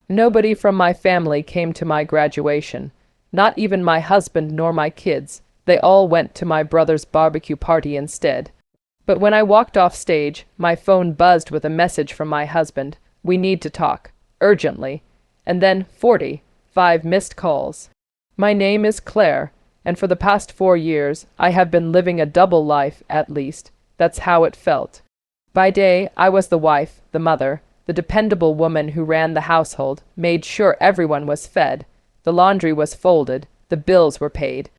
Nobody from my family came to my graduation. Not even my husband nor my kids. They all went to my brother's barbecue party instead. But when I walked off stage, my phone buzzed with a message from my husband. We need to talk. Urgently. And then 45 missed calls. My name is Claire, and for the past 4 years, I have been living a double life, at least. That's how it felt. By day, I was the wife, the mother, the dependable woman who ran the household, made sure everyone was fed, the laundry was folded, the bills were paid.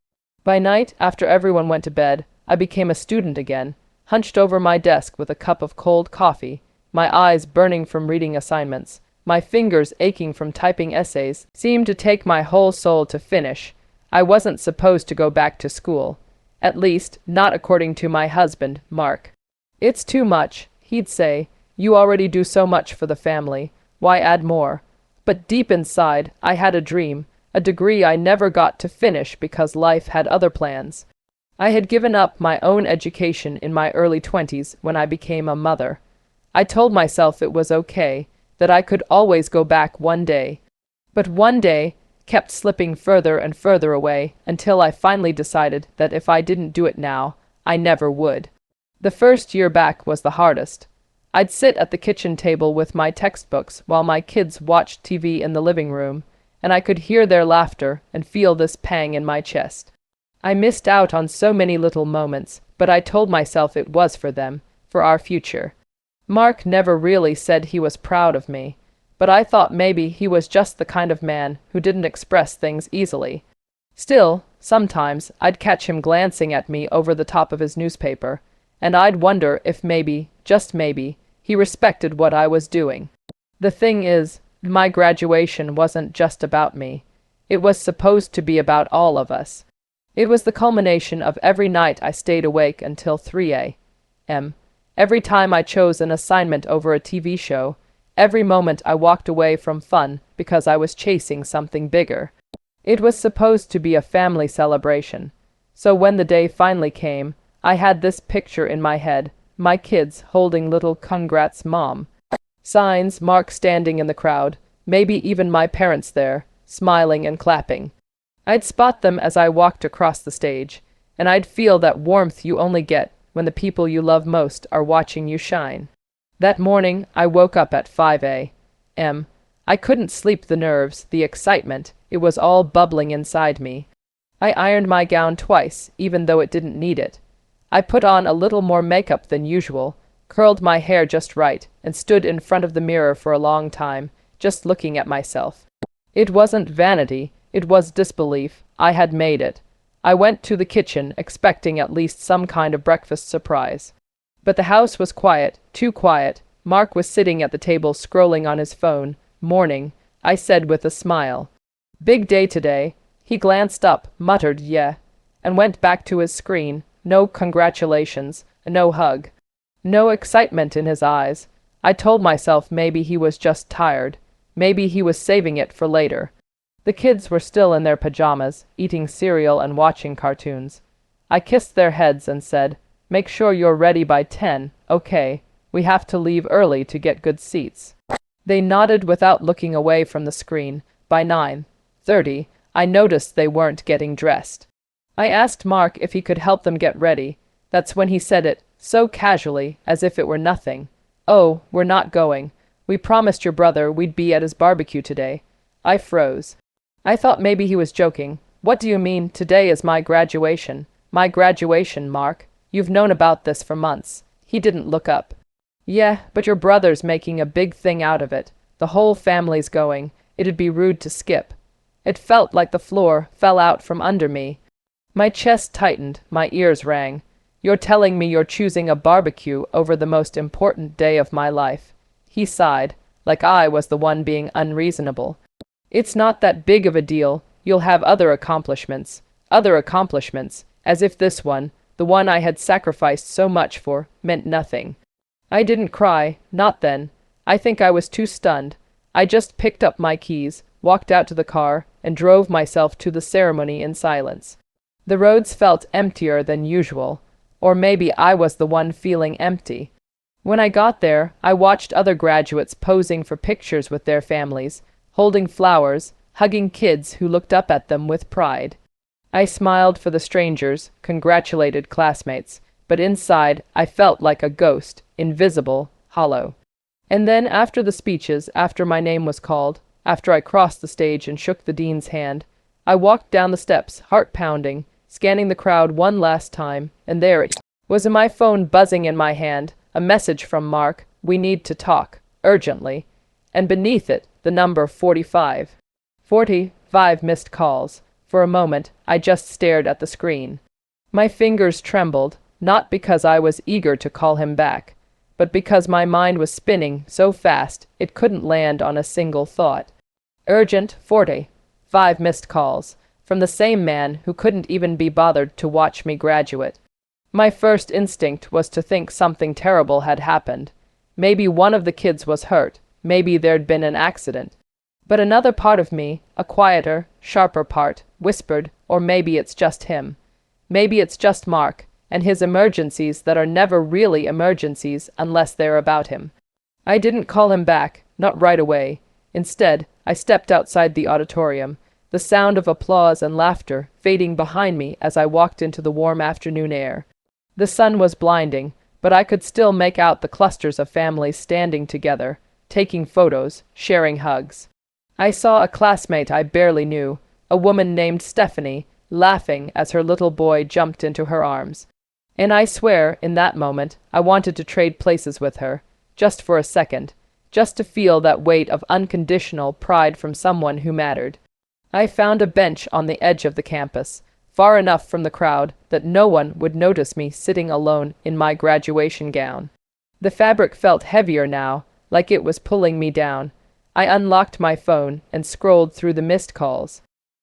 By night, after everyone went to bed, I became a student again, hunched over my desk with a cup of cold coffee, my eyes burning from reading assignments, my fingers aching from typing essays, seemed to take my whole soul to finish. I wasn't supposed to go back to school. At least, not according to my husband, Mark. It's too much, he'd say. You already do so much for the family. Why add more? But deep inside, I had a dream, a degree I never got to finish because life had other plans. I had given up my own education in my early 20s when I became a mother. I told myself it was okay, that I could always go back one day. But one day kept slipping further and further away until I finally decided that if I didn't do it now, I never would. The first year back was the hardest. I'd sit at the kitchen table with my textbooks while my kids watched TV in the living room, and I could hear their laughter and feel this pang in my chest. I missed out on so many little moments, but I told myself it was for them, for our future. Mark never really said he was proud of me, but I thought maybe he was just the kind of man who didn't express things easily. Still, sometimes I'd catch him glancing at me over the top of his newspaper, and I'd wonder if maybe, just maybe, he respected what I was doing. The thing is, my graduation wasn't just about me. It was supposed to be about all of us. It was the culmination of every night I stayed awake until 3 a.m. Every time I chose an assignment over a TV show, every moment I walked away from fun because I was chasing something bigger. It was supposed to be a family celebration. So when the day finally came, I had this picture in my head, my kids holding little "Congrats, Mom" signs, Mark standing in the crowd, maybe even my parents there, smiling and clapping. I'd spot them as I walked across the stage, and I'd feel that warmth you only get when the people you love most are watching you shine. That morning, I woke up at 5 a.m. I couldn't sleep, the nerves, the excitement, it was all bubbling inside me. I ironed my gown twice, even though it didn't need it. I put on a little more makeup than usual, curled my hair just right, and stood in front of the mirror for a long time, just looking at myself. It wasn't vanity, it was disbelief. I had made it. I went to the kitchen, expecting at least some kind of breakfast surprise. But the house was quiet, too quiet. Mark was sitting at the table scrolling on his phone. "Morning," I said with a smile. "Big day today." He glanced up, muttered "yeah," and went back to his screen. No congratulations, no hug. No excitement in his eyes. I told myself maybe he was just tired. Maybe he was saving it for later. The kids were still in their pajamas, eating cereal and watching cartoons. I kissed their heads and said, "Make sure you're ready by 10, okay? We have to leave early to get good seats." They nodded without looking away from the screen. By 9:30, I noticed they weren't getting dressed. I asked Mark if he could help them get ready. That's when he said it, so casually, as if it were nothing. "Oh, we're not going. We promised your brother we'd be at his barbecue today." I froze. I thought maybe he was joking. "What do you mean, today is my graduation?" "My graduation, Mark. You've known about this for months." He didn't look up. "Yeah, but your brother's making a big thing out of it. The whole family's going. It'd be rude to skip." It felt like the floor fell out from under me. My chest tightened, my ears rang. "You're telling me you're choosing a barbecue over the most important day of my life?" He sighed, like I was the one being unreasonable. "It's not that big of a deal. You'll have other accomplishments." Other accomplishments, as if this one, the one I had sacrificed so much for, meant nothing. I didn't cry, not then. I think I was too stunned. I just picked up my keys, walked out to the car, and drove myself to the ceremony in silence. The roads felt emptier than usual, or maybe I was the one feeling empty. When I got there, I watched other graduates posing for pictures with their families, holding flowers, hugging kids who looked up at them with pride. I smiled for the strangers, congratulated classmates, but inside I felt like a ghost, invisible, hollow. And then after the speeches, after my name was called, after I crossed the stage and shook the dean's hand, I walked down the steps, heart pounding, scanning the crowd one last time, and there it was, my phone buzzing in my hand, a message from Mark, "We need to talk, urgently," and beneath it, the number 45. 45 missed calls. For a moment, I just stared at the screen. My fingers trembled, not because I was eager to call him back, but because my mind was spinning so fast it couldn't land on a single thought. Urgent 45 missed calls, from the same man who couldn't even be bothered to watch me graduate. My first instinct was to think something terrible had happened. Maybe one of the kids was hurt, maybe there'd been an accident. But another part of me, a quieter, sharper part, whispered, or maybe it's just him. Maybe it's just Mark, and his emergencies that are never really emergencies unless they're about him. I didn't call him back, not right away. Instead, I stepped outside the auditorium, the sound of applause and laughter fading behind me as I walked into the warm afternoon air. The sun was blinding, but I could still make out the clusters of families standing together, taking photos, sharing hugs. I saw a classmate I barely knew, a woman named Stephanie, laughing as her little boy jumped into her arms. And I swear, in that moment, I wanted to trade places with her, just for a second, just to feel that weight of unconditional pride from someone who mattered. I found a bench on the edge of the campus, far enough from the crowd that no one would notice me sitting alone in my graduation gown. The fabric felt heavier now, like it was pulling me down. I unlocked my phone and scrolled through the missed calls.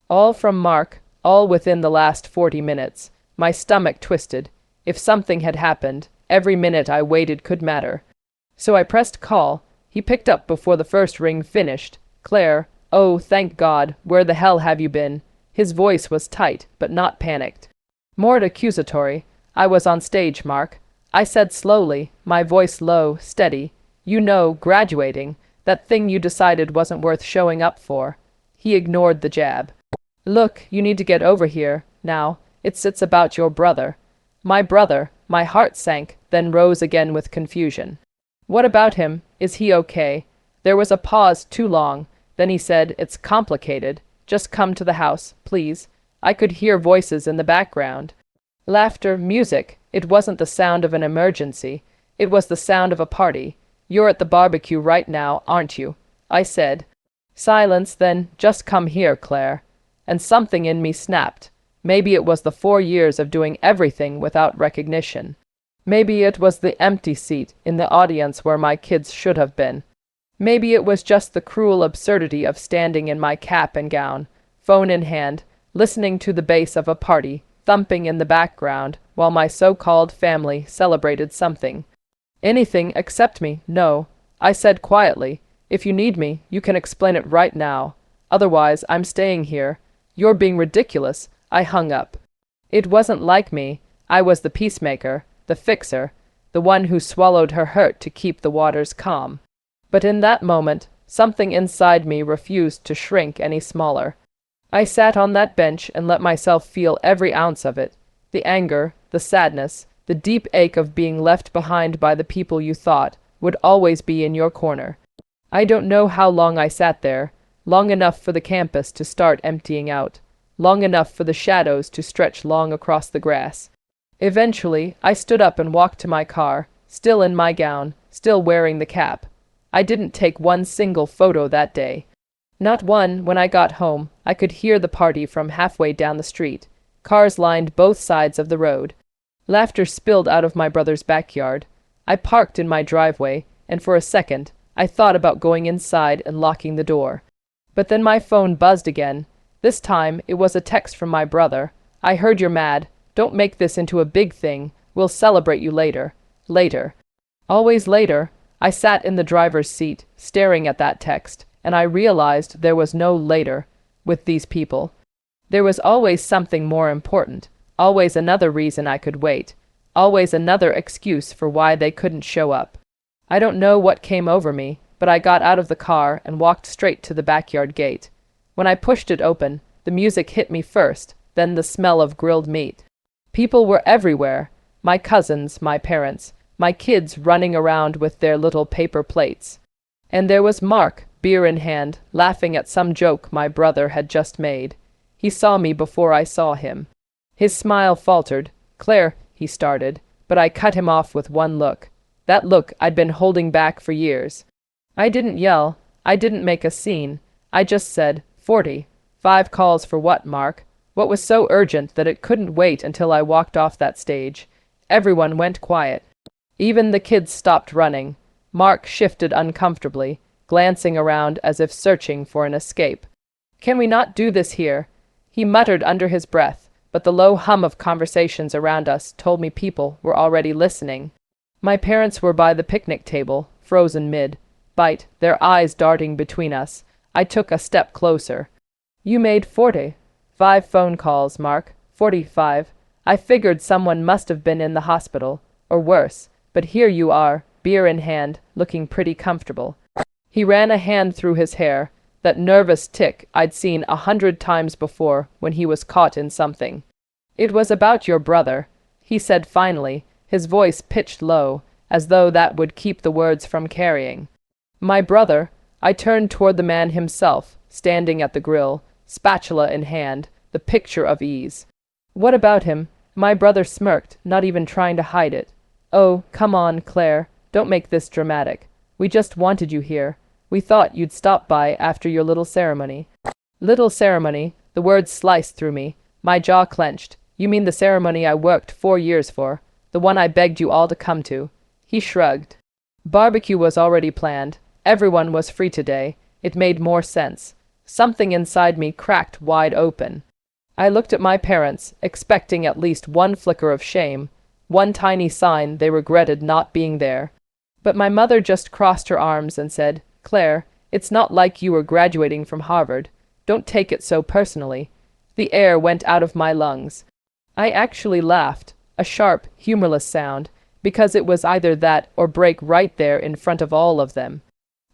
All from Mark, all within the last 40 minutes. My stomach twisted. If something had happened, every minute I waited could matter. So I pressed call. He picked up before the first ring finished. "Claire, oh, thank God, where the hell have you been?" His voice was tight, but not panicked. More accusatory. "I was on stage, Mark," I said slowly, my voice low, steady. "You know, graduating. That thing you decided wasn't worth showing up for." He ignored the jab. "Look, you need to get over here, now. It's about your brother." My brother, my heart sank, then rose again with confusion. "What about him? Is he okay?" There was a pause too long, then he said, "It's complicated. Just come to the house, please." I could hear voices in the background. Laughter, music. It wasn't the sound of an emergency. It was the sound of a party. "You're at the barbecue right now, aren't you?" I said. Silence, then, "Just come here, Claire." And something in me snapped. Maybe it was the 4 years of doing everything without recognition. Maybe it was the empty seat in the audience where my kids should have been. Maybe it was just the cruel absurdity of standing in my cap and gown, phone in hand, listening to the bass of a party thumping in the background while my so-called family celebrated something. "Anything except me, no," I said quietly. "If you need me, you can explain it right now. Otherwise, I'm staying here. You're being ridiculous." I hung up. It wasn't like me. I was the peacemaker, the fixer, the one who swallowed her hurt to keep the waters calm. But in that moment, something inside me refused to shrink any smaller. I sat on that bench and let myself feel every ounce of it. The anger, the sadness, the deep ache of being left behind by the people you thought would always be in your corner. I don't know how long I sat there, long enough for the campus to start emptying out, long enough for the shadows to stretch long across the grass. Eventually, I stood up and walked to my car, still in my gown, still wearing the cap. I didn't take one single photo that day. Not one. When I got home, I could hear the party from halfway down the street. Cars lined both sides of the road. Laughter spilled out of my brother's backyard. I parked in my driveway, and for a second, I thought about going inside and locking the door. But then my phone buzzed again. This time, it was a text from my brother. "I heard you're mad. Don't make this into a big thing. We'll celebrate you later." Later. Always later. I sat in the driver's seat, staring at that text, and I realized there was no later with these people. There was always something more important, always another reason I could wait, always another excuse for why they couldn't show up. I don't know what came over me. but I got out of the car and walked straight to the backyard gate. When I pushed it open, the music hit me first, then the smell of grilled meat. People were everywhere. My cousins, my parents, my kids running around with their little paper plates. And there was Mark, beer in hand, laughing at some joke my brother had just made. He saw me before I saw him. His smile faltered. "Claire," he started, but I cut him off with one look. That look I'd been holding back for years. I didn't yell. I didn't make a scene. I just said, 40. 5 calls for what, Mark? What was so urgent that it couldn't wait until I walked off that stage? Everyone went quiet. Even the kids stopped running. Mark shifted uncomfortably, glancing around as if searching for an escape. "Can we not do this here?" He muttered under his breath, but the low hum of conversations around us told me people were already listening. My parents were by the picnic table, frozen mid-bite, their eyes darting between us. I took a step closer. "You made 40. 5 phone calls, Mark. 45. I figured someone must have been in the hospital, or worse, but here you are, beer in hand, looking pretty comfortable." He ran a hand through his hair, that nervous tick I'd seen 100 times before when he was caught in something. "It was about your brother," he said finally, his voice pitched low, as though that would keep the words from carrying. "My brother?" I turned toward the man himself, standing at the grill, spatula in hand, the picture of ease. "What about him?" My brother smirked, not even trying to hide it. "Oh, come on, Claire, don't make this dramatic. We just wanted you here. We thought you'd stop by after your little ceremony." Little ceremony, the words sliced through me. My jaw clenched. "You mean the ceremony I worked 4 years for? The one I begged you all to come to?" He shrugged. Barbecue was already planned. Everyone was free today. It made more sense. Something inside me cracked wide open. I looked at my parents, expecting at least one flicker of shame, one tiny sign they regretted not being there. But my mother just crossed her arms and said, "Claire, it's not like you were graduating from Harvard. Don't take it so personally." The air went out of my lungs. I actually laughed, a sharp, humorless sound, because it was either that or break right there in front of all of them.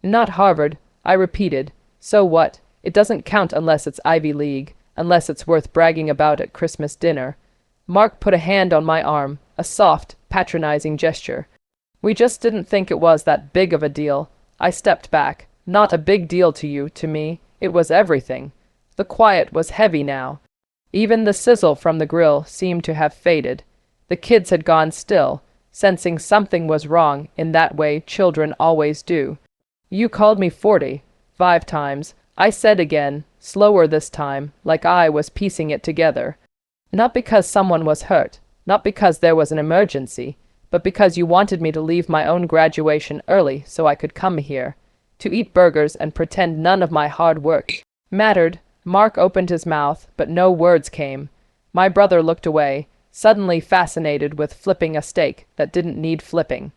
"Not Harvard," I repeated. "So what? It doesn't count unless it's Ivy League, unless it's worth bragging about at Christmas dinner." Mark put a hand on my arm, a soft, patronizing gesture. "We just didn't think it was that big of a deal." I stepped back. "Not a big deal to you, to me. It was everything." The quiet was heavy now. Even the sizzle from the grill seemed to have faded. The kids had gone still, sensing something was wrong in that way children always do. "You called me 40, 5 times," I said again, slower this time, like I was piecing it together. "Not because someone was hurt, not because there was an emergency, but because you wanted me to leave my own graduation early so I could come here, to eat burgers and pretend none of my hard work mattered." Mark opened his mouth, but no words came. My brother looked away, suddenly fascinated with flipping a steak that didn't need flipping.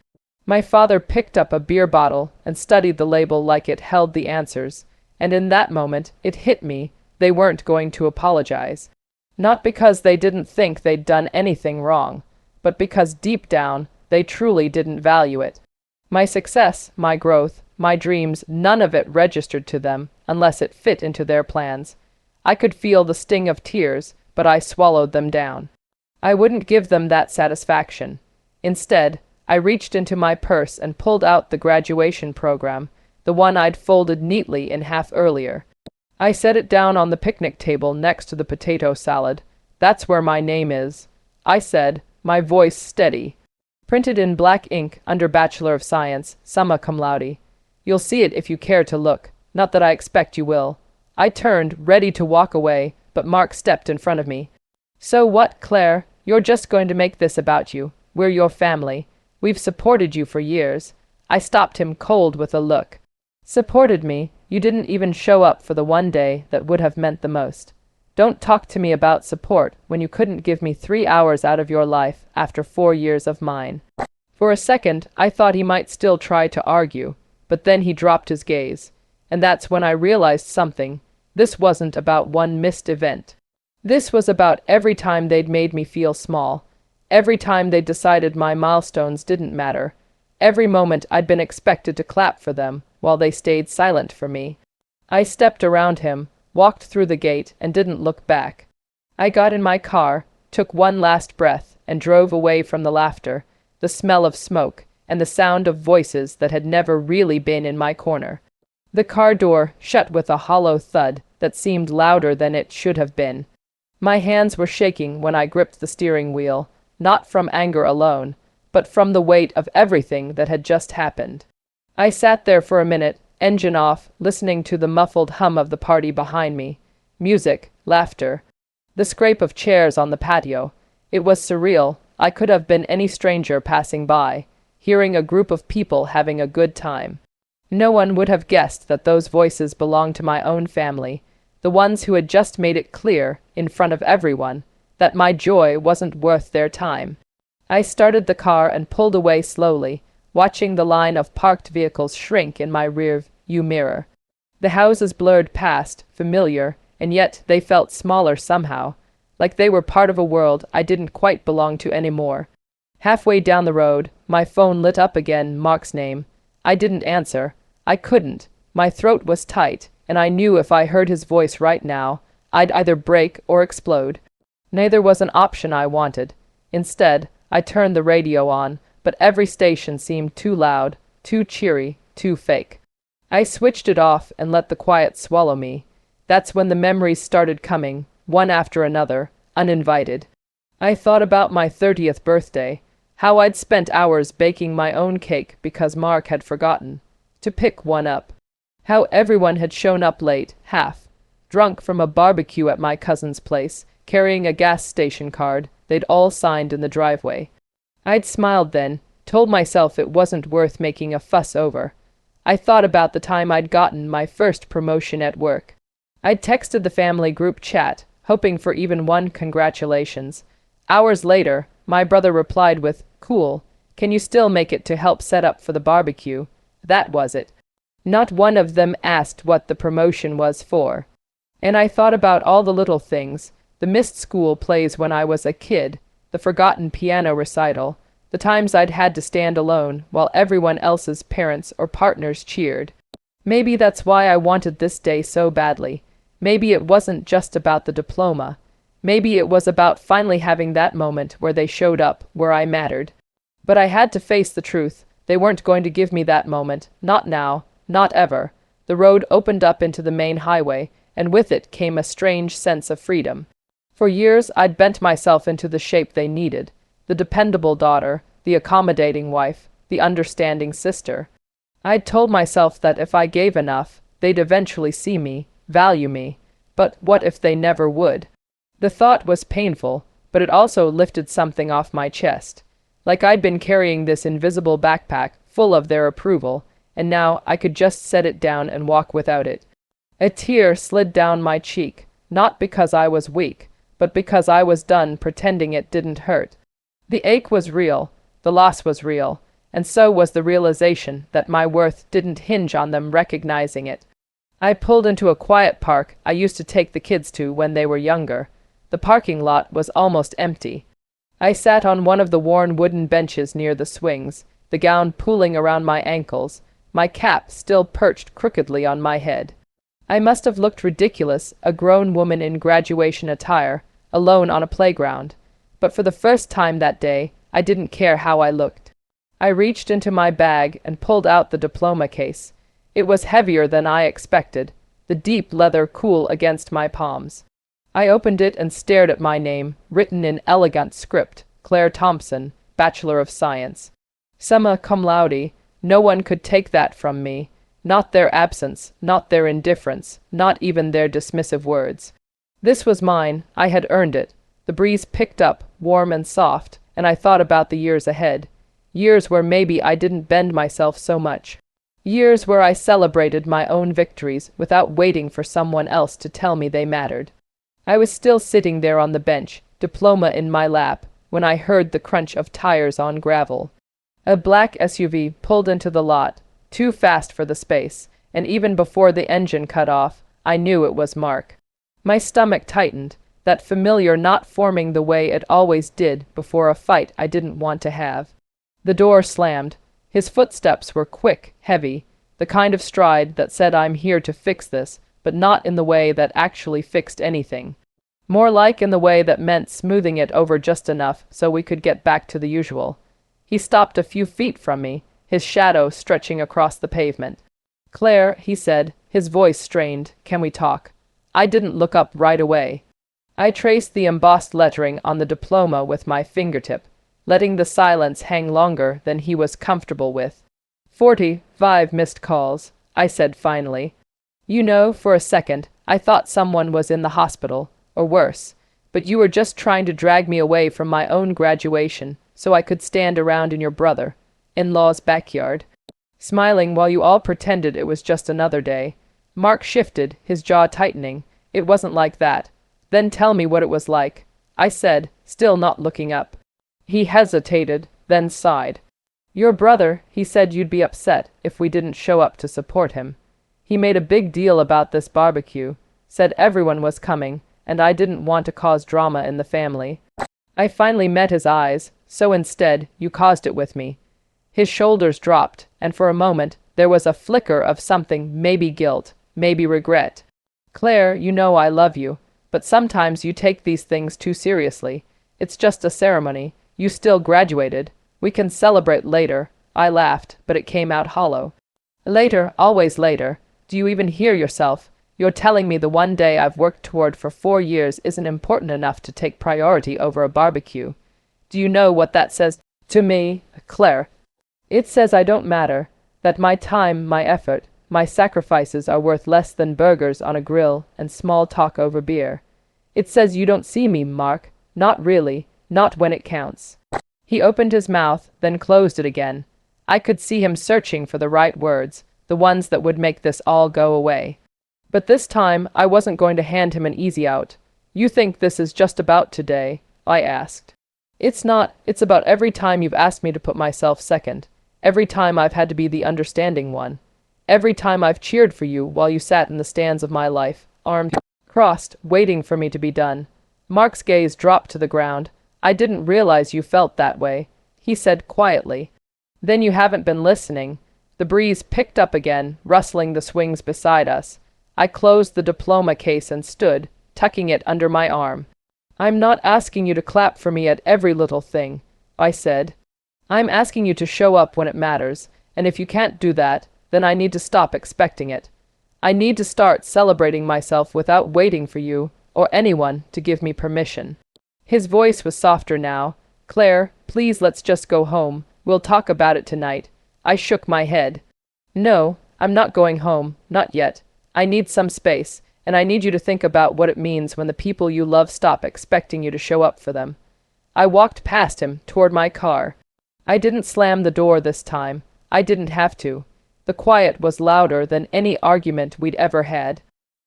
My father picked up a beer bottle and studied the label like it held the answers, and in that moment it hit me, they weren't going to apologize. Not because they didn't think they'd done anything wrong, but because deep down they truly didn't value it. My success, my growth, my dreams, none of it registered to them unless it fit into their plans. I could feel the sting of tears, but I swallowed them down. I wouldn't give them that satisfaction. Instead, I reached into my purse and pulled out the graduation program, the one I'd folded neatly in half earlier. I set it down on the picnic table next to the potato salad. "That's where my name is," I said, my voice steady. "Printed in black ink under Bachelor of Science, summa cum laude. You'll see it if you care to look, not that I expect you will." I turned, ready to walk away, but Mark stepped in front of me. "So what, Claire? You're just going to make this about you. We're your family. We've supported you for years." I stopped him cold with a look. "Supported me? You didn't even show up for the one day that would have meant the most. Don't talk to me about support when you couldn't give me 3 hours out of your life after 4 years of mine." For a second, I thought he might still try to argue, but then he dropped his gaze. And that's when I realized something. This wasn't about one missed event. This was about every time they'd made me feel small, every time they'd decided my milestones didn't matter, Every moment I'd been expected to clap for them, while they stayed silent for me. I stepped around him, walked through the gate, and didn't look back. I got in my car, took one last breath, and drove away from the laughter, the smell of smoke, and the sound of voices that had never really been in my corner. The car door shut with a hollow thud that seemed louder than it should have been. My hands were shaking when I gripped the steering wheel, not from anger alone, but from the weight of everything that had just happened. I sat there for a minute, engine off, listening to the muffled hum of the party behind me. Music, laughter, the scrape of chairs on the patio. It was surreal. I could have been any stranger passing by, hearing a group of people having a good time. No one would have guessed that those voices belonged to my own family, the ones who had just made it clear, in front of everyone, that my joy wasn't worth their time. I started the car and pulled away slowly, watching the line of parked vehicles shrink in my rear-view mirror. The houses blurred past, familiar, and yet they felt smaller somehow, like they were part of a world I didn't quite belong to anymore. Halfway down the road, my phone lit up again, Mark's name. I didn't answer. I couldn't. My throat was tight, and I knew if I heard his voice right now, I'd either break or explode. Neither was an option I wanted. Instead, I turned the radio on, but every station seemed too loud, too cheery, too fake. I switched it off and let the quiet swallow me. That's when the memories started coming, one after another, uninvited. I thought about my 30th birthday, how I'd spent hours baking my own cake because Mark had forgotten to pick one up, how everyone had shown up late, half drunk from a barbecue at my cousin's place, carrying a gas station card they'd all signed in the driveway. I'd smiled then, told myself it wasn't worth making a fuss over. I thought about the time I'd gotten my first promotion at work. I'd texted the family group chat, hoping for even one congratulations. Hours later, my brother replied with, "Cool, can you still make it to help set up for the barbecue?" That was it. Not one of them asked what the promotion was for. And I thought about all the little things, the missed school plays when I was a kid, the forgotten piano recital, the times I'd had to stand alone while everyone else's parents or partners cheered. Maybe that's why I wanted this day so badly. Maybe it wasn't just about the diploma. Maybe it was about finally having that moment where they showed up, where I mattered. But I had to face the truth. They weren't going to give me that moment, not now, not ever. The road opened up into the main highway, and with it came a strange sense of freedom. For years I'd bent myself into the shape they needed, the dependable daughter, the accommodating wife, the understanding sister. I'd told myself that if I gave enough, they'd eventually see me, value me. But what if they never would? The thought was painful, but it also lifted something off my chest. Like I'd been carrying this invisible backpack full of their approval, and now I could just set it down and walk without it. A tear slid down my cheek, not because I was weak, but because I was done pretending it didn't hurt. The ache was real, the loss was real, and so was the realization that my worth didn't hinge on them recognizing it. I pulled into a quiet park I used to take the kids to when they were younger. The parking lot was almost empty. I sat on one of the worn wooden benches near the swings, the gown pooling around my ankles, my cap still perched crookedly on my head. I must have looked ridiculous, a grown woman in graduation attire, alone on a playground. But for the first time that day, I didn't care how I looked. I reached into my bag and pulled out the diploma case. It was heavier than I expected, the deep leather cool against my palms. I opened it and stared at my name, written in elegant script, Claire Thompson, Bachelor of Science. Summa cum laude. No one could take that from me. Not their absence, not their indifference, not even their dismissive words. This was mine. I had earned it. The breeze picked up, warm and soft, and I thought about the years ahead. Years where maybe I didn't bend myself so much. Years where I celebrated my own victories without waiting for someone else to tell me they mattered. I was still sitting there on the bench, diploma in my lap, when I heard the crunch of tires on gravel. A black SUV pulled into the lot, too fast for the space, and even before the engine cut off, I knew it was Mark. My stomach tightened, that familiar knot forming the way it always did before a fight I didn't want to have. The door slammed. His footsteps were quick, heavy, the kind of stride that said I'm here to fix this, but not in the way that actually fixed anything. More like in the way that meant smoothing it over just enough so we could get back to the usual. He stopped a few feet from me, his shadow stretching across the pavement. "Claire," he said, his voice strained, "can we talk?" I didn't look up right away. I traced the embossed lettering on the diploma with my fingertip, letting the silence hang longer than he was comfortable with. 45 missed calls, I said finally. "You know, for a second, I thought someone was in the hospital, or worse, but you were just trying to drag me away from my own graduation so I could stand around in your brother-in-law's backyard, smiling while you all pretended it was just another day." Mark shifted, his jaw tightening. "It wasn't like that." "Then tell me what it was like," I said, still not looking up. He hesitated, then sighed. "Your brother, he said you'd be upset if we didn't show up to support him. He made a big deal about this barbecue, said everyone was coming, and I didn't want to cause drama in the family. I finally met his eyes, so instead, you caused it with me." His shoulders dropped, and for a moment, there was a flicker of something, maybe guilt, maybe regret. "Claire, you know I love you, but sometimes you take these things too seriously. It's just a ceremony. You still graduated. We can celebrate later." I laughed, but it came out hollow. "Later, always later. Do you even hear yourself? You're telling me the one day I've worked toward for 4 years isn't important enough to take priority over a barbecue. Do you know what that says to me, Claire? It says I don't matter, that my time, my effort, my sacrifices are worth less than burgers on a grill and small talk over beer. It says you don't see me, Mark. Not really, not when it counts." He opened his mouth, then closed it again. I could see him searching for the right words, the ones that would make this all go away. But this time, I wasn't going to hand him an easy out. "You think this is just about today?" I asked. "It's not. It's about every time you've asked me to put myself second. Every time I've had to be the understanding one. Every time I've cheered for you while you sat in the stands of my life, arms crossed, waiting for me to be done." Mark's gaze dropped to the ground. "I didn't realize you felt that way," he said quietly. "Then you haven't been listening." The breeze picked up again, rustling the swings beside us. I closed the diploma case and stood, tucking it under my arm. "I'm not asking you to clap for me at every little thing," I said. "I'm asking you to show up when it matters, and if you can't do that, then I need to stop expecting it. I need to start celebrating myself without waiting for you, or anyone, to give me permission." His voice was softer now. "Claire, please let's just go home. We'll talk about it tonight." I shook my head. "No, I'm not going home, not yet. I need some space, and I need you to think about what it means when the people you love stop expecting you to show up for them." I walked past him, toward my car. I didn't slam the door this time. I didn't have to. The quiet was louder than any argument we'd ever had.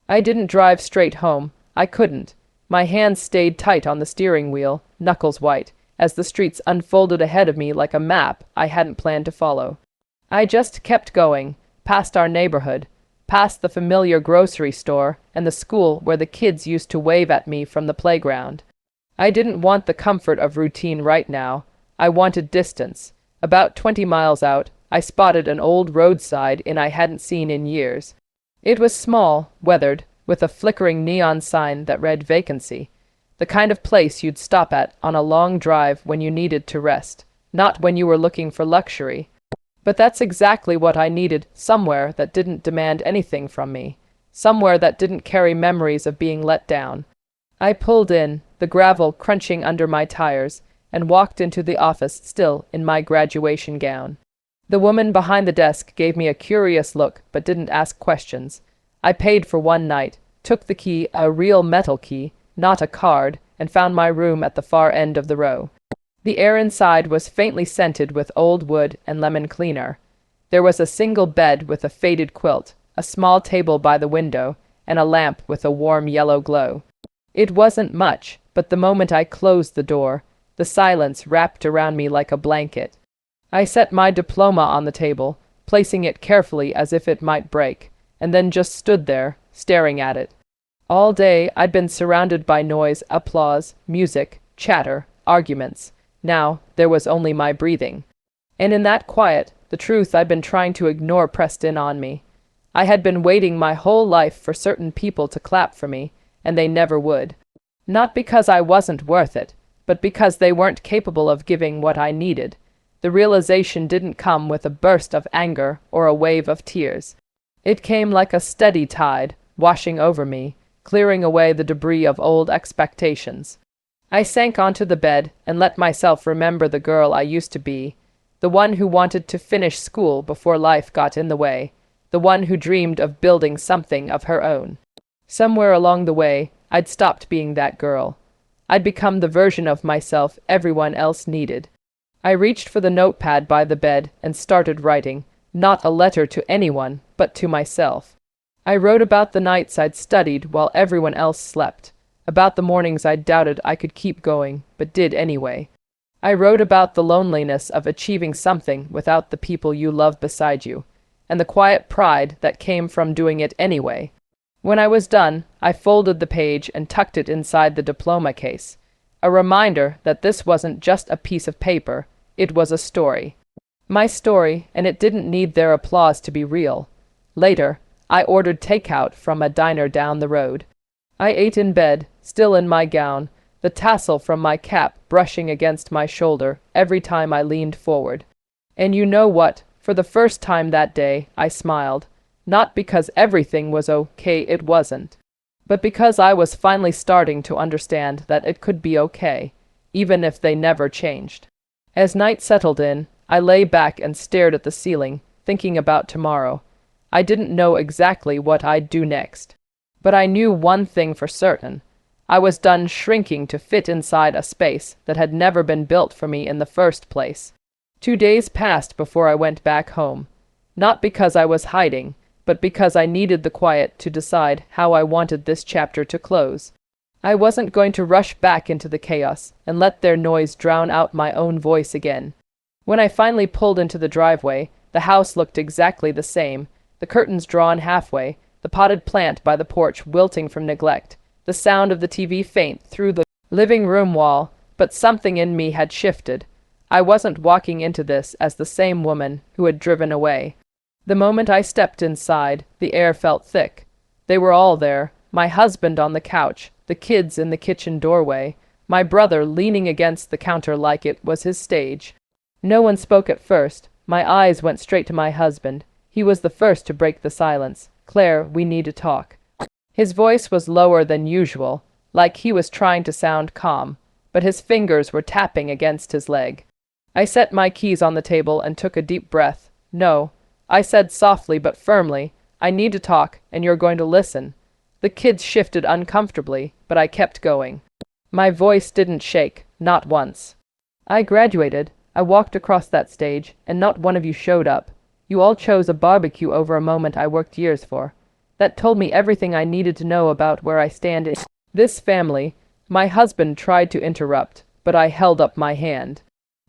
I didn't drive straight home. I couldn't. My hands stayed tight on the steering wheel, knuckles white, as the streets unfolded ahead of me like a map I hadn't planned to follow. I just kept going, past our neighborhood, past the familiar grocery store and the school where the kids used to wave at me from the playground. I didn't want the comfort of routine right now. I wanted distance. About 20 miles out, I spotted an old roadside inn I hadn't seen in years. It was small, weathered, with a flickering neon sign that read vacancy. The kind of place you'd stop at on a long drive when you needed to rest, not when you were looking for luxury. But that's exactly what I needed, somewhere that didn't demand anything from me, somewhere that didn't carry memories of being let down. I pulled in, the gravel crunching under my tires, and walked into the office still in my graduation gown. The woman behind the desk gave me a curious look but didn't ask questions. I paid for one night, took the key, a real metal key, not a card, and found my room at the far end of the row. The air inside was faintly scented with old wood and lemon cleaner. There was a single bed with a faded quilt, a small table by the window, and a lamp with a warm yellow glow. It wasn't much, but the moment I closed the door, the silence wrapped around me like a blanket. I set my diploma on the table, placing it carefully as if it might break, and then just stood there, staring at it. All day I'd been surrounded by noise, applause, music, chatter, arguments. Now there was only my breathing. And in that quiet, the truth I'd been trying to ignore pressed in on me. I had been waiting my whole life for certain people to clap for me, and they never would. Not because I wasn't worth it, but because they weren't capable of giving what I needed. The realization didn't come with a burst of anger or a wave of tears. It came like a steady tide, washing over me, clearing away the debris of old expectations. I sank onto the bed and let myself remember the girl I used to be, the one who wanted to finish school before life got in the way, the one who dreamed of building something of her own. Somewhere along the way, I'd stopped being that girl. I'd become the version of myself everyone else needed. I reached for the notepad by the bed and started writing, not a letter to anyone, but to myself. I wrote about the nights I'd studied while everyone else slept, about the mornings I doubted I could keep going, but did anyway. I wrote about the loneliness of achieving something without the people you love beside you, and the quiet pride that came from doing it anyway. When I was done, I folded the page and tucked it inside the diploma case, a reminder that this wasn't just a piece of paper, it was a story. My story, and it didn't need their applause to be real. Later, I ordered takeout from a diner down the road. I ate in bed, still in my gown, the tassel from my cap brushing against my shoulder every time I leaned forward. And you know what? For the first time that day, I smiled. Not because everything was okay, it wasn't. But because I was finally starting to understand that it could be okay, even if they never changed. As night settled in, I lay back and stared at the ceiling, thinking about tomorrow. I didn't know exactly what I'd do next. But I knew one thing for certain. I was done shrinking to fit inside a space that had never been built for me in the first place. 2 days passed before I went back home. Not because I was hiding, but because I needed the quiet to decide how I wanted this chapter to close. I wasn't going to rush back into the chaos and let their noise drown out my own voice again. When I finally pulled into the driveway, the house looked exactly the same, the curtains drawn halfway, the potted plant by the porch wilting from neglect, the sound of the TV faint through the living room wall, but something in me had shifted. I wasn't walking into this as the same woman who had driven away. The moment I stepped inside, the air felt thick. They were all there, my husband on the couch, the kids in the kitchen doorway, my brother leaning against the counter like it was his stage. No one spoke at first. My eyes went straight to my husband. He was the first to break the silence. "Claire, we need to talk." His voice was lower than usual, like he was trying to sound calm, but his fingers were tapping against his leg. I set my keys on the table and took a deep breath. "No," I said softly but firmly, "I need to talk, and you're going to listen." The kids shifted uncomfortably, but I kept going. My voice didn't shake, not once. "I graduated. I walked across that stage, and not one of you showed up. You all chose a barbecue over a moment I worked years for. That told me everything I needed to know about where I stand in this family." My husband tried to interrupt, but I held up my hand.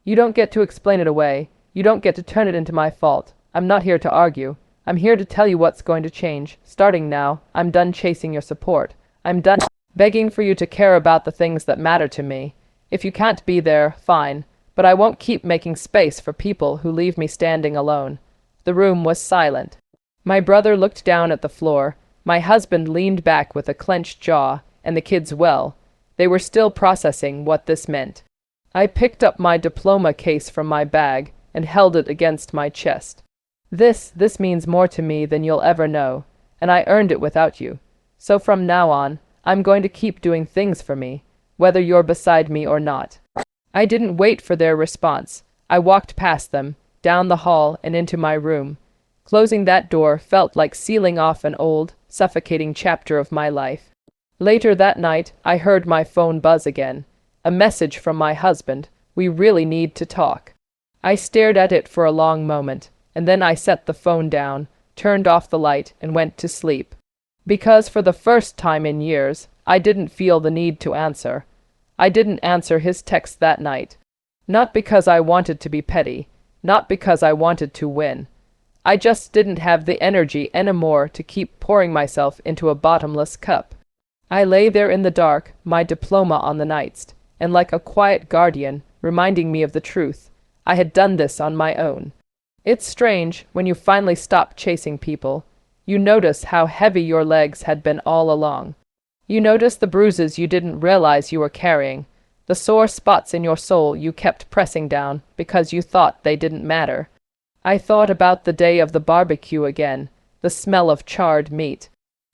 "You don't get to explain it away. You don't get to turn it into my fault. I'm not here to argue. I'm here to tell you what's going to change. Starting now, I'm done chasing your support. I'm done begging for you to care about the things that matter to me. If you can't be there, fine, but I won't keep making space for people who leave me standing alone." The room was silent. My brother looked down at the floor. My husband leaned back with a clenched jaw, and the kids, well, they were still processing what this meant. I picked up my diploma case from my bag and held it against my chest. This means more to me than you'll ever know, and I earned it without you. So from now on, I'm going to keep doing things for me, whether you're beside me or not." I didn't wait for their response. I walked past them, down the hall and into my room. Closing that door felt like sealing off an old, suffocating chapter of my life. Later that night, I heard my phone buzz again. A message from my husband. "We really need to talk." I stared at it for a long moment, and then I set the phone down, turned off the light, and went to sleep. Because for the first time in years, I didn't feel the need to answer. I didn't answer his text that night. Not because I wanted to be petty, not because I wanted to win. I just didn't have the energy anymore to keep pouring myself into a bottomless cup. I lay there in the dark, my diploma on the nightstand, and like a quiet guardian, reminding me of the truth. I had done this on my own. It's strange, when you finally stop chasing people, you notice how heavy your legs had been all along. You notice the bruises you didn't realize you were carrying, the sore spots in your soul you kept pressing down because you thought they didn't matter. I thought about the day of the barbecue again, the smell of charred meat,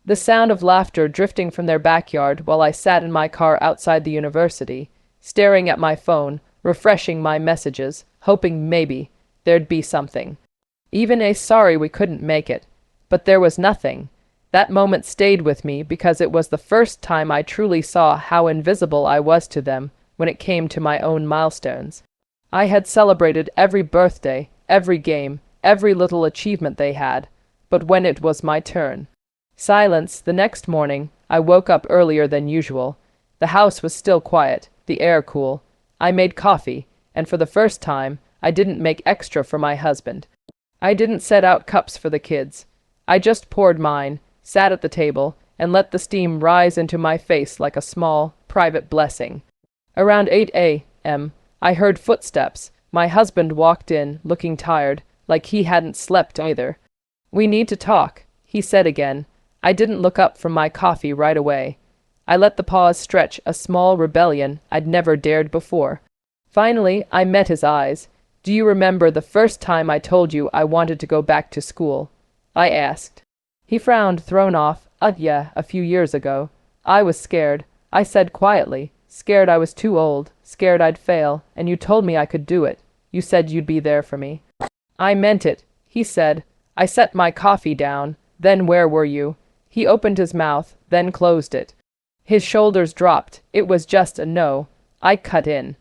the sound of laughter drifting from their backyard while I sat in my car outside the university, staring at my phone, refreshing my messages, hoping maybe there'd be something. Even a sorry we couldn't make it. But there was nothing. That moment stayed with me because it was the first time I truly saw how invisible I was to them when it came to my own milestones. I had celebrated every birthday, every game, every little achievement they had, but when it was my turn. Silence. The next morning, I woke up earlier than usual. The house was still quiet, the air cool. I made coffee, and for the first time, I didn't make extra for my husband. I didn't set out cups for the kids. I just poured mine, sat at the table, and let the steam rise into my face like a small, private blessing. Around 8 a.m., I heard footsteps. My husband walked in, looking tired, like he hadn't slept either. "We need to talk," he said again. I didn't look up from my coffee right away. I let the pause stretch a small rebellion I'd never dared before. Finally, I met his eyes. "Do you remember the first time I told you I wanted to go back to school?" I asked. He frowned, thrown off. Yeah, a few years ago. I was scared," I said quietly. "Scared I was too old, scared I'd fail, and you told me I could do it. You said you'd be there for me." "I meant it," he said. I set my coffee down. "Then where were you?" He opened his mouth, then closed it. His shoulders dropped. "It was just a no." I cut in.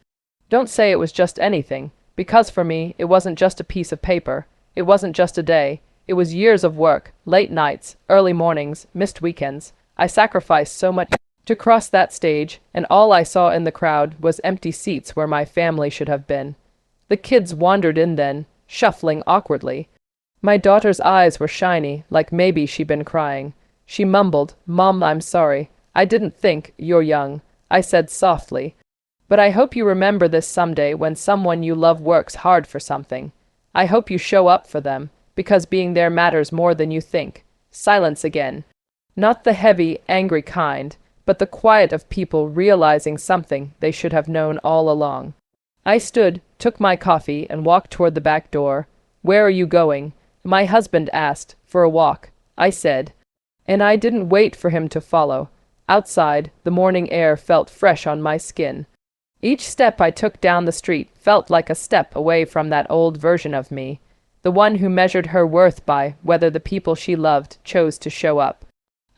"Don't say it was just anything, because for me, it wasn't just a piece of paper. It wasn't just a day. It was years of work, late nights, early mornings, missed weekends. I sacrificed so much to cross that stage, and all I saw in the crowd was empty seats where my family should have been. The kids wandered in then, shuffling awkwardly. My daughter's eyes were shiny, like maybe she'd been crying. She mumbled, "Mom, I'm sorry. I didn't think, you're young," I said softly. "But I hope you remember this someday when someone you love works hard for something. I hope you show up for them, because being there matters more than you think." Silence again. Not the heavy, angry kind, but the quiet of people realizing something they should have known all along. I stood, took my coffee, and walked toward the back door. "Where are you going?" my husband asked. "For a walk," I said. And I didn't wait for him to follow. Outside, the morning air felt fresh on my skin. Each step I took down the street felt like a step away from that old version of me, the one who measured her worth by whether the people she loved chose to show up.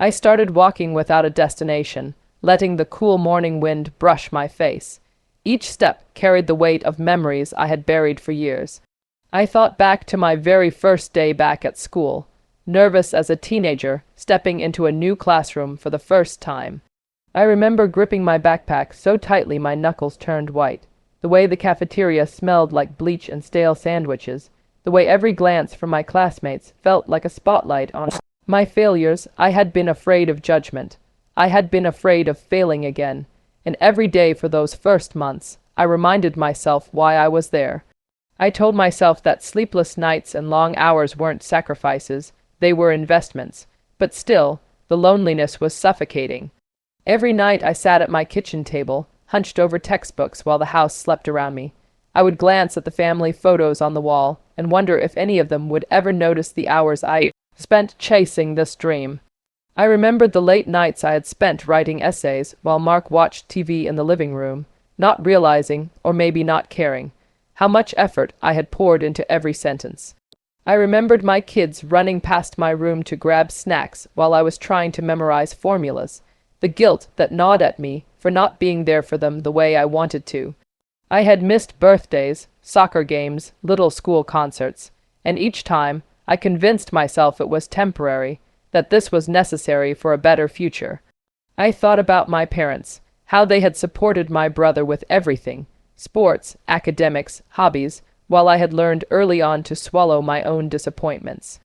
I started walking without a destination, letting the cool morning wind brush my face. Each step carried the weight of memories I had buried for years. I thought back to my very first day back at school, nervous as a teenager, stepping into a new classroom for the first time. I remember gripping my backpack so tightly my knuckles turned white, the way the cafeteria smelled like bleach and stale sandwiches, the way every glance from my classmates felt like a spotlight on my failures. I had been afraid of judgment. I had been afraid of failing again, and every day for those first months, I reminded myself why I was there. I told myself that sleepless nights and long hours weren't sacrifices, they were investments, but still, the loneliness was suffocating. Every night I sat at my kitchen table, hunched over textbooks while the house slept around me. I would glance at the family photos on the wall and wonder if any of them would ever notice the hours I spent chasing this dream. I remembered the late nights I had spent writing essays while Mark watched TV in the living room, not realizing, or maybe not caring, how much effort I had poured into every sentence. I remembered my kids running past my room to grab snacks while I was trying to memorize formulas, the guilt that gnawed at me for not being there for them the way I wanted to. I had missed birthdays, soccer games, little school concerts, and each time I convinced myself it was temporary, that this was necessary for a better future. I thought about my parents, how they had supported my brother with everything, sports, academics, hobbies, while I had learned early on to swallow my own disappointments.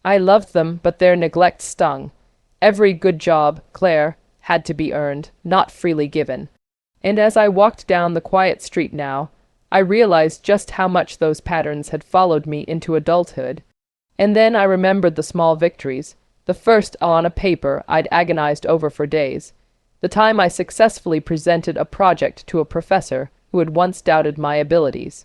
I loved them, but their neglect stung. Every good job, Claire, had to be earned, not freely given. And as I walked down the quiet street now, I realized just how much those patterns had followed me into adulthood. And then I remembered the small victories, the first on a paper I'd agonized over for days, the time I successfully presented a project to a professor who had once doubted my abilities,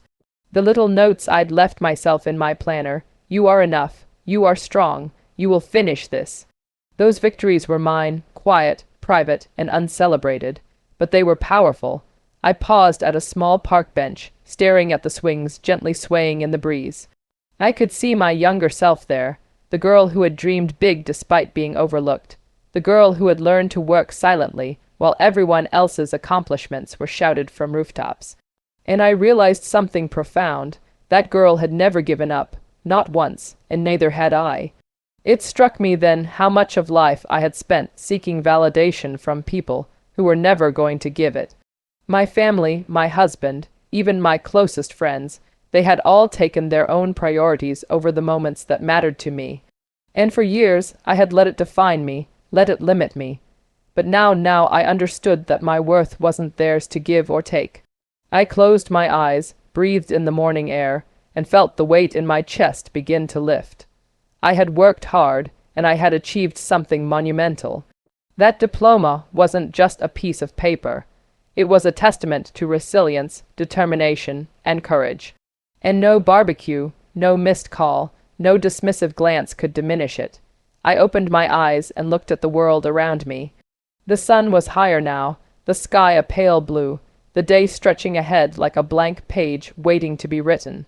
the little notes I'd left myself in my planner: "You are enough, you are strong, you will finish this." Those victories were mine, quiet, private, and uncelebrated, but they were powerful. I paused at a small park bench, staring at the swings gently swaying in the breeze. I could see my younger self there, the girl who had dreamed big despite being overlooked, the girl who had learned to work silently while everyone else's accomplishments were shouted from rooftops. And I realized something profound. That girl had never given up, not once, and neither had I. It struck me then how much of life I had spent seeking validation from people who were never going to give it. My family, my husband, even my closest friends, they had all taken their own priorities over the moments that mattered to me. And for years I had let it define me, let it limit me. But now I understood that my worth wasn't theirs to give or take. I closed my eyes, breathed in the morning air, and felt the weight in my chest begin to lift. I had worked hard, and I had achieved something monumental. That diploma wasn't just a piece of paper. It was a testament to resilience, determination, and courage. And no barbecue, no missed call, no dismissive glance could diminish it. I opened my eyes and looked at the world around me. The sun was higher now, the sky a pale blue, the day stretching ahead like a blank page waiting to be written.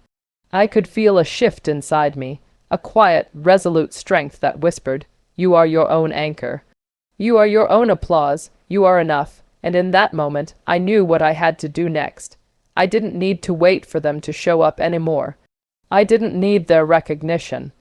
I could feel a shift inside me, a quiet, resolute strength that whispered, "You are your own anchor. You are your own applause, you are enough." And in that moment, I knew what I had to do next. I didn't need to wait for them to show up anymore. I didn't need their recognition.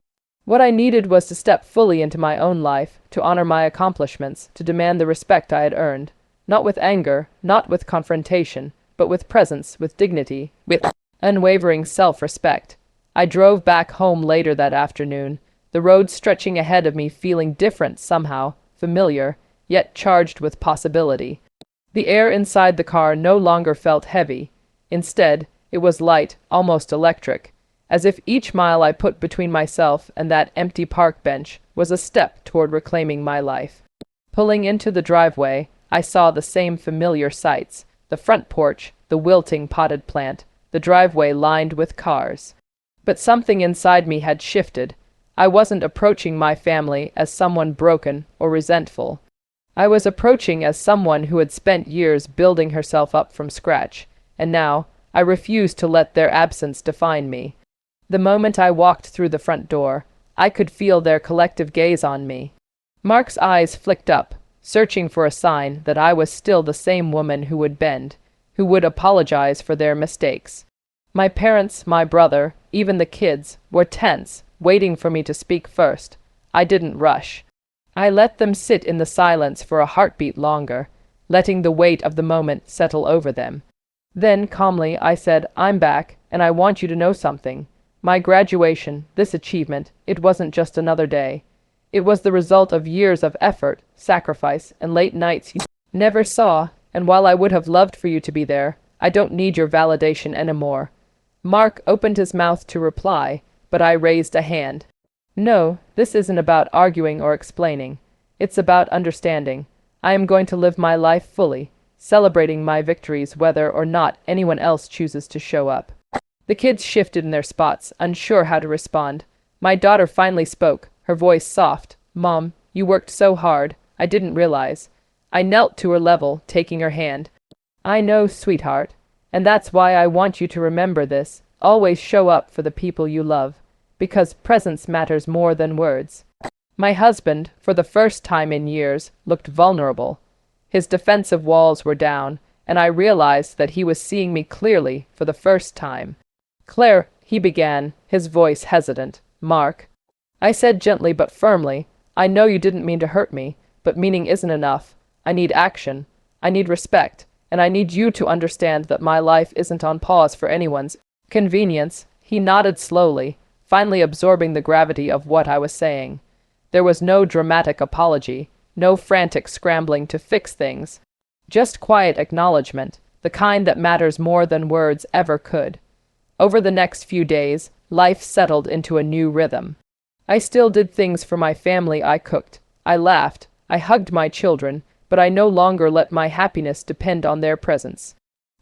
What I needed was to step fully into my own life, to honor my accomplishments, to demand the respect I had earned. Not with anger, not with confrontation, but with presence, with dignity, with unwavering self-respect. I drove back home later that afternoon, the road stretching ahead of me feeling different somehow, familiar, yet charged with possibility. The air inside the car no longer felt heavy. Instead, it was light, almost electric, as if each mile I put between myself and that empty park bench was a step toward reclaiming my life. Pulling into the driveway, I saw the same familiar sights: the front porch, the wilting potted plant, the driveway lined with cars. But something inside me had shifted. I wasn't approaching my family as someone broken or resentful. I was approaching as someone who had spent years building herself up from scratch, and now I refused to let their absence define me. The moment I walked through the front door, I could feel their collective gaze on me. Mark's eyes flicked up, searching for a sign that I was still the same woman who would bend, who would apologize for their mistakes. My parents, my brother, even the kids, were tense, waiting for me to speak first. I didn't rush. I let them sit in the silence for a heartbeat longer, letting the weight of the moment settle over them. Then, calmly, I said, "I'm back, and I want you to know something. My graduation, this achievement, it wasn't just another day. It was the result of years of effort, sacrifice, and late nights you never saw, and while I would have loved for you to be there, I don't need your validation anymore." Mark opened his mouth to reply, but I raised a hand. "No, this isn't about arguing or explaining. It's about understanding. I am going to live my life fully, celebrating my victories whether or not anyone else chooses to show up." The kids shifted in their spots, unsure how to respond. My daughter finally spoke, her voice soft. "Mom, you worked so hard. I didn't realize." I knelt to her level, taking her hand. "I know, sweetheart. And that's why I want you to remember this. Always show up for the people you love, because presence matters more than words." My husband, for the first time in years, looked vulnerable. His defensive walls were down, and I realized that he was seeing me clearly for the first time. "Claire," he began, his voice hesitant. "Mark," I said gently but firmly, "I know you didn't mean to hurt me, but meaning isn't enough. I need action. I need respect. And I need you to understand that my life isn't on pause for anyone's convenience." He nodded slowly, finally absorbing the gravity of what I was saying. There was no dramatic apology, no frantic scrambling to fix things. Just quiet acknowledgement the kind that matters more than words ever could. Over the next few days, life settled into a new rhythm. I still did things for my family. I cooked, I laughed, I hugged my children, but I no longer let my happiness depend on their presence.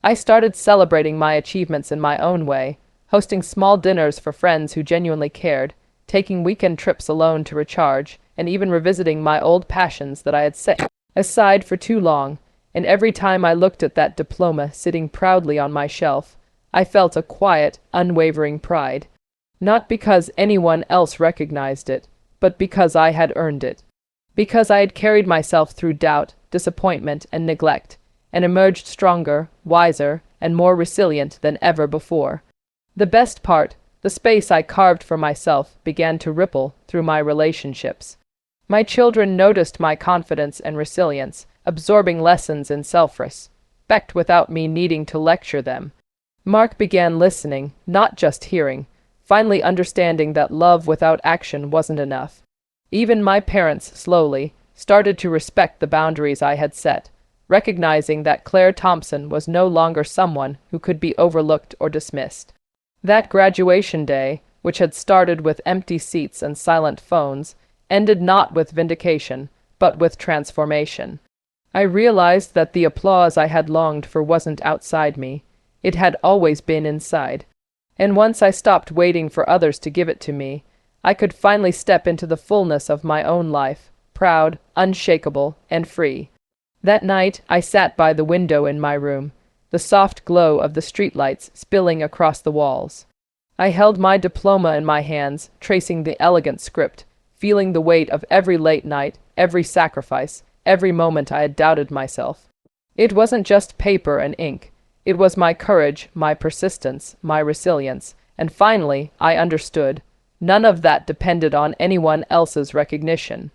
I started celebrating my achievements in my own way, hosting small dinners for friends who genuinely cared, taking weekend trips alone to recharge, and even revisiting my old passions that I had set aside for too long. And every time I looked at that diploma sitting proudly on my shelf, I felt a quiet, unwavering pride. Not because anyone else recognized it, but because I had earned it. Because I had carried myself through doubt, disappointment, and neglect, and emerged stronger, wiser, and more resilient than ever before. The best part, the space I carved for myself, began to ripple through my relationships. My children noticed my confidence and resilience, absorbing lessons in self-respect without me needing to lecture them. Mark began listening, not just hearing, finally understanding that love without action wasn't enough. Even my parents slowly started to respect the boundaries I had set, recognizing that Claire Thompson was no longer someone who could be overlooked or dismissed. That graduation day, which had started with empty seats and silent phones, ended not with vindication, but with transformation. I realized that the applause I had longed for wasn't outside me. It had always been inside. And once I stopped waiting for others to give it to me, I could finally step into the fullness of my own life, proud, unshakable, and free. That night, I sat by the window in my room, the soft glow of the streetlights spilling across the walls. I held my diploma in my hands, tracing the elegant script, feeling the weight of every late night, every sacrifice, every moment I had doubted myself. It wasn't just paper and ink. It was my courage, my persistence, my resilience, and finally, I understood. None of that depended on anyone else's recognition.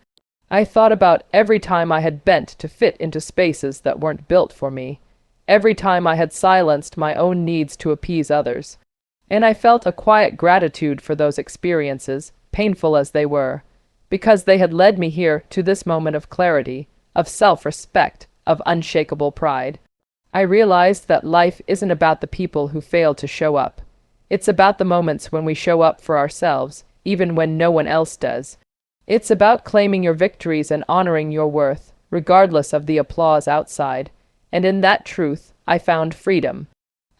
I thought about every time I had bent to fit into spaces that weren't built for me, every time I had silenced my own needs to appease others. And I felt a quiet gratitude for those experiences, painful as they were, because they had led me here to this moment of clarity, of self-respect, of unshakable pride. I realized that life isn't about the people who fail to show up. It's about the moments when we show up for ourselves, even when no one else does. It's about claiming your victories and honoring your worth, regardless of the applause outside. And in that truth, I found freedom.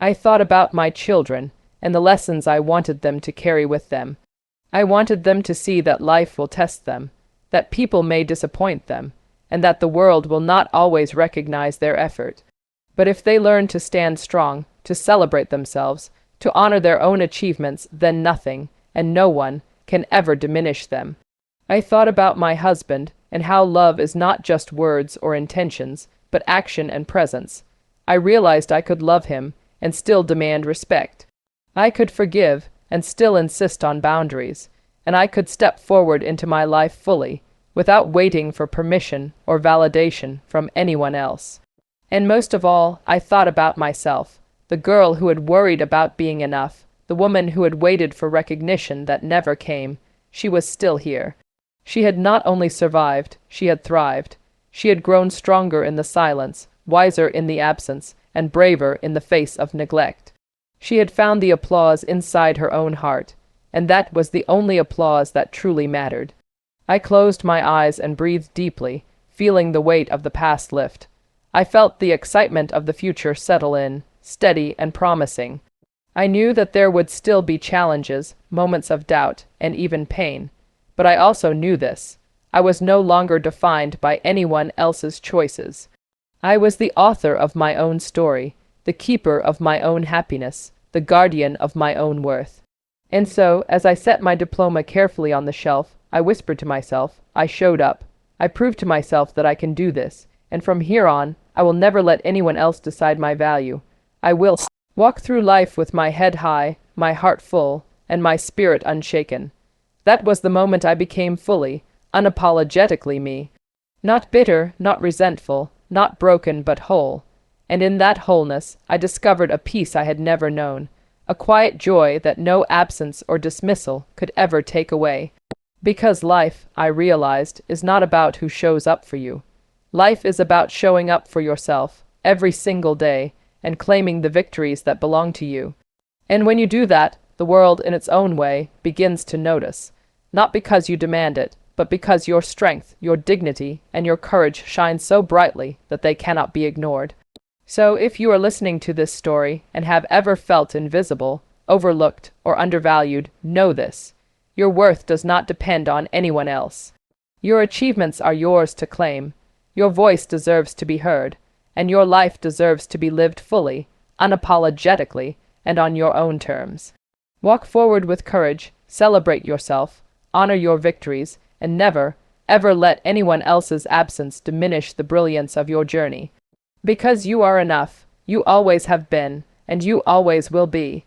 I thought about my children and the lessons I wanted them to carry with them. I wanted them to see that life will test them, that people may disappoint them, and that the world will not always recognize their effort. But if they learn to stand strong, to celebrate themselves, to honor their own achievements, then nothing, and no one, can ever diminish them. I thought about my husband, and how love is not just words or intentions, but action and presence. I realized I could love him, and still demand respect. I could forgive, and still insist on boundaries, and I could step forward into my life fully, without waiting for permission or validation from anyone else. And most of all, I thought about myself, the girl who had worried about being enough, the woman who had waited for recognition that never came. She was still here. She had not only survived, she had thrived. She had grown stronger in the silence, wiser in the absence, and braver in the face of neglect. She had found the applause inside her own heart, and that was the only applause that truly mattered. I closed my eyes and breathed deeply, feeling the weight of the past lift. I felt the excitement of the future settle in, steady and promising. I knew that there would still be challenges, moments of doubt, and even pain. But I also knew this. I was no longer defined by anyone else's choices. I was the author of my own story, the keeper of my own happiness, the guardian of my own worth. And so, as I set my diploma carefully on the shelf, I whispered to myself, I showed up. I proved to myself that I can do this, and from here on, I will never let anyone else decide my value. I will walk through life with my head high, my heart full, and my spirit unshaken. That was the moment I became fully, unapologetically me. Not bitter, not resentful, not broken but whole. And in that wholeness, I discovered a peace I had never known, a quiet joy that no absence or dismissal could ever take away. Because life, I realized, is not about who shows up for you. Life is about showing up for yourself, every single day, and claiming the victories that belong to you. And when you do that, the world, in its own way, begins to notice, not because you demand it, but because your strength, your dignity, and your courage shine so brightly that they cannot be ignored. So, if you are listening to this story and have ever felt invisible, overlooked, or undervalued, know this: your worth does not depend on anyone else. Your achievements are yours to claim, your voice deserves to be heard, and your life deserves to be lived fully, unapologetically, and on your own terms. Walk forward with courage, celebrate yourself, honor your victories, and never, ever let anyone else's absence diminish the brilliance of your journey. Because you are enough, you always have been, and you always will be.